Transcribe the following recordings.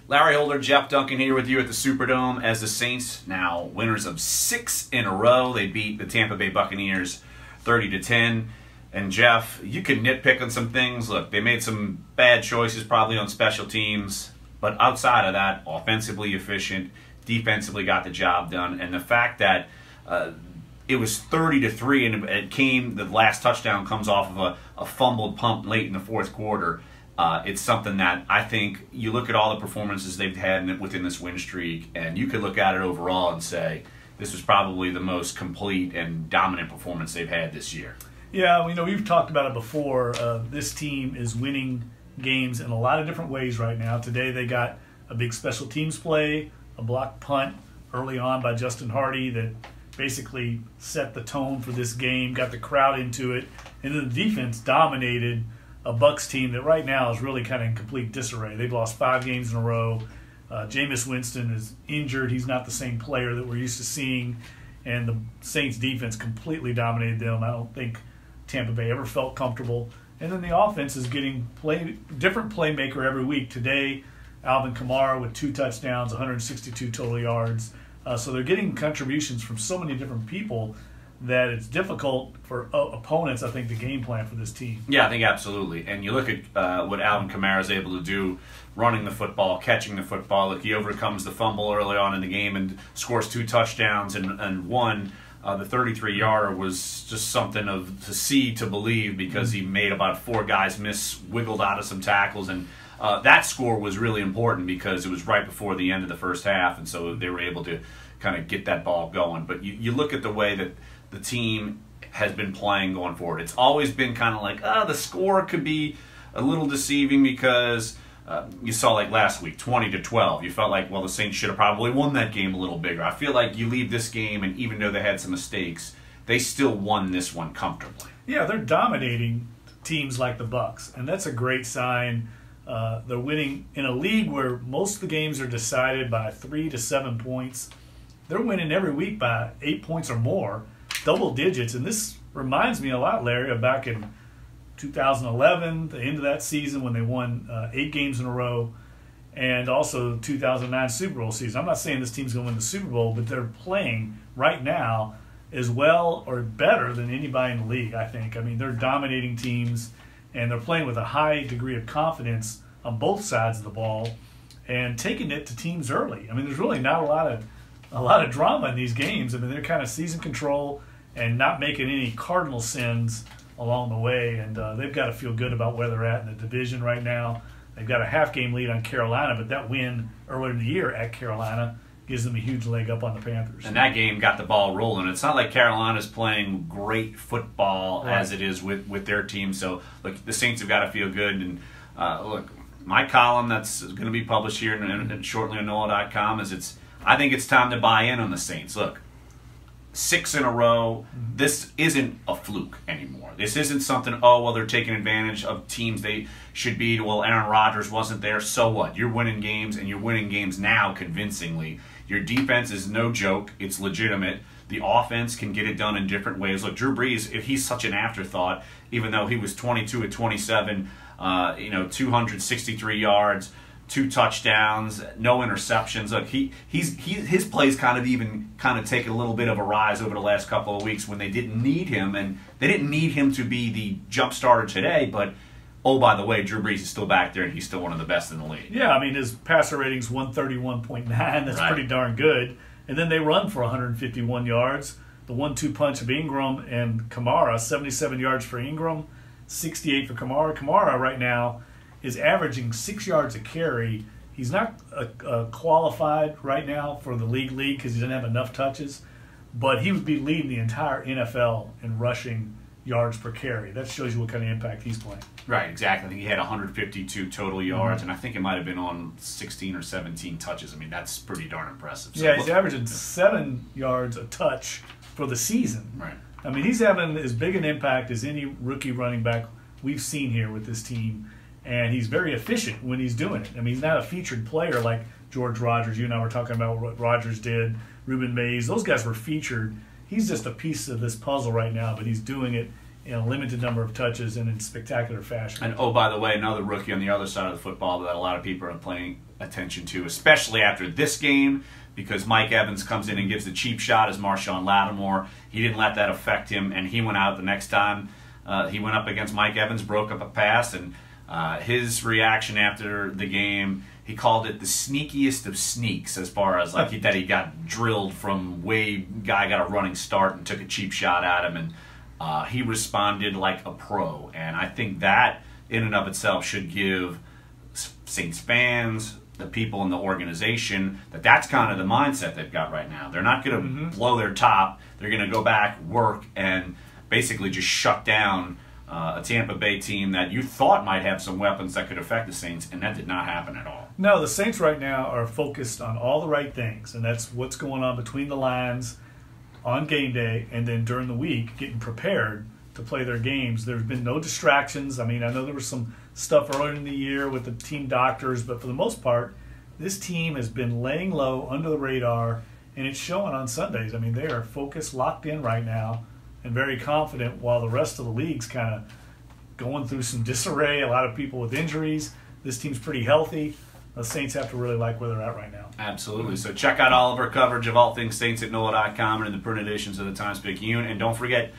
Larry Holder, Jeff Duncan here with you at the Superdome as the Saints, now winners of 6 in a row. They beat the Tampa Bay Buccaneers 30-10. And Jeff, you could nitpick on some things. Look, they made some bad choices probably on special teams, but outside of that, offensively efficient, defensively got the job done. And the fact that it was 30-3 and it came, the last touchdown comes off of a fumbled punt late in the fourth quarter. It's something that I think you look at all the performances they've had within this win streak, and you could look at it overall and say this was probably the most complete and dominant performance they've had this year. Yeah, we've talked about it before. This team is winning games in a lot of different ways right now. Today they got a big special teams play, a blocked punt early on by Justin Hardy that basically set the tone for this game, got the crowd into it, and then the defense dominated a Bucs team that right now is really kind of in complete disarray. They've lost 5 games in a row. Jameis Winston is injured. He's not the same player that we're used to seeing, and the Saints defense completely dominated them. I don't think Tampa Bay ever felt comfortable. And then the offense is getting different playmaker every week. Today, Alvin Kamara with 2 touchdowns, 162 total yards. So they're getting contributions from so many different people that it's difficult for opponents, I think, to game plan for this team. Yeah, I think absolutely. And you look at what Alvin Kamara is able to do, running the football, catching the football. Like, he overcomes the fumble early on in the game and scores 2 touchdowns and one. The 33-yarder was just something to see, to believe, because he made about 4 guys miss, wiggled out of some tackles, and that score was really important because it was right before the end of the first half, and so they were able to kind of get that ball going. But you look at the way that the team has been playing going forward. It's always been kind of like, the score could be a little deceiving because you saw, like last week, 20-12. You felt like, well, the Saints should have probably won that game a little bigger. I feel like you leave this game, and even though they had some mistakes, they still won this one comfortably. Yeah, they're dominating teams like the Bucs, and that's a great sign. They're winning in a league where most of the games are decided by 3 to 7 points. They're winning every week by 8 points or more, double digits. And this reminds me a lot, Larry, of back in 2011, the end of that season when they won 8 games in a row, and also 2009 Super Bowl season. I'm not saying this team's going to win the Super Bowl, but they're playing right now as well or better than anybody in the league, I think. They're dominating teams, and they're playing with a high degree of confidence on both sides of the ball and taking it to teams early. There's really not a lot of drama in these games. They're kind of season control and not making any cardinal sins along the way, and they've got to feel good about where they're at in the division right now. They've got a half-game lead on Carolina, but that win earlier in the year at Carolina gives them a huge leg up on the Panthers. And that game got the ball rolling. It's not like Carolina's playing great football as it is with their team. So, look, the Saints have got to feel good. And, look, my column that's going to be published here and shortly on NOLA.com is I think it's time to buy in on the Saints. Look, 6 in a row. This isn't a fluke anymore. This isn't something, they're taking advantage of teams they should beat. Well, Aaron Rodgers wasn't there. So what? You're winning games, and you're winning games now convincingly. Your defense is no joke. It's legitimate. The offense can get it done in different ways. Look, Drew Brees, if he's such an afterthought, even though he was 22 of 27, 263 yards, 2 touchdowns, no interceptions. Look, his plays kind of taken a little bit of a rise over the last couple of weeks when they didn't need him, and they didn't need him to be the jump starter today. But by the way, Drew Brees is still back there, and he's still one of the best in the league. Yeah, his passer rating's 131.9. That's right. Pretty darn good. And then they run for 151 yards. The 1-2 punch of Ingram and Kamara, 77 yards for Ingram, 68 for Kamara. Kamara right now is averaging 6 yards a carry. He's not qualified right now for the league because he doesn't have enough touches, but he would be leading the entire NFL in rushing yards per carry. That shows you what kind of impact he's playing. Right, exactly. I think he had 152 total yards, and I think it might have been on 16 or 17 touches. That's pretty darn impressive. So he's averaging 7 yards a touch for the season. Right. He's having as big an impact as any rookie running back we've seen here with this team, and he's very efficient when he's doing it. He's not a featured player like George Rogers. You and I were talking about what Rogers did, Ruben Mays. Those guys were featured. He's just a piece of this puzzle right now, but he's doing it in a limited number of touches and in spectacular fashion. And oh, by the way, another rookie on the other side of the football that a lot of people are paying attention to, especially after this game, because Mike Evans comes in and gives the cheap shot as Marshawn Lattimore. He didn't let that affect him, and he went out the next time he went up against Mike Evans, broke up a pass, and his reaction after the game, he called it the sneakiest of sneaks, as far as like that he got drilled from guy got a running start and took a cheap shot at him, and he responded like a pro. And I think that in and of itself should give Saints fans, the people in the organization, that's kind of the mindset they've got right now. They're not going to blow their top. They're going to go back, work, and basically just shut down a Tampa Bay team that you thought might have some weapons that could affect the Saints, and that did not happen at all. No, the Saints right now are focused on all the right things, and that's what's going on between the lines on game day and then during the week, getting prepared to play their games. There's been no distractions. I mean, I know there was some stuff earlier in the year with the team doctors, but for the most part, this team has been laying low under the radar, and it's showing on Sundays. I mean, they are focused, locked in right now, and very confident, while the rest of the league's kind of going through some disarray, a lot of people with injuries. This team's pretty healthy. The Saints have to really like where they're at right now. Absolutely. So check out all of our coverage of all things Saints at NOLA.com and in the print editions of the Times-Picayune. And don't forget,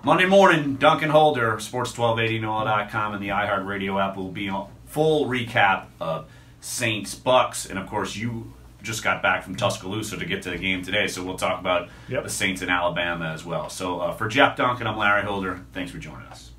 Monday morning, Duncan Holder, Sports 1280, NOLA.com, and the iHeartRadio app will be a full recap of Saints, Bucks, and of course you just got back from Tuscaloosa to get to the game today, so we'll talk about the Saints in Alabama as well. So for Jeff Duncan, I'm Larry Holder. Thanks for joining us.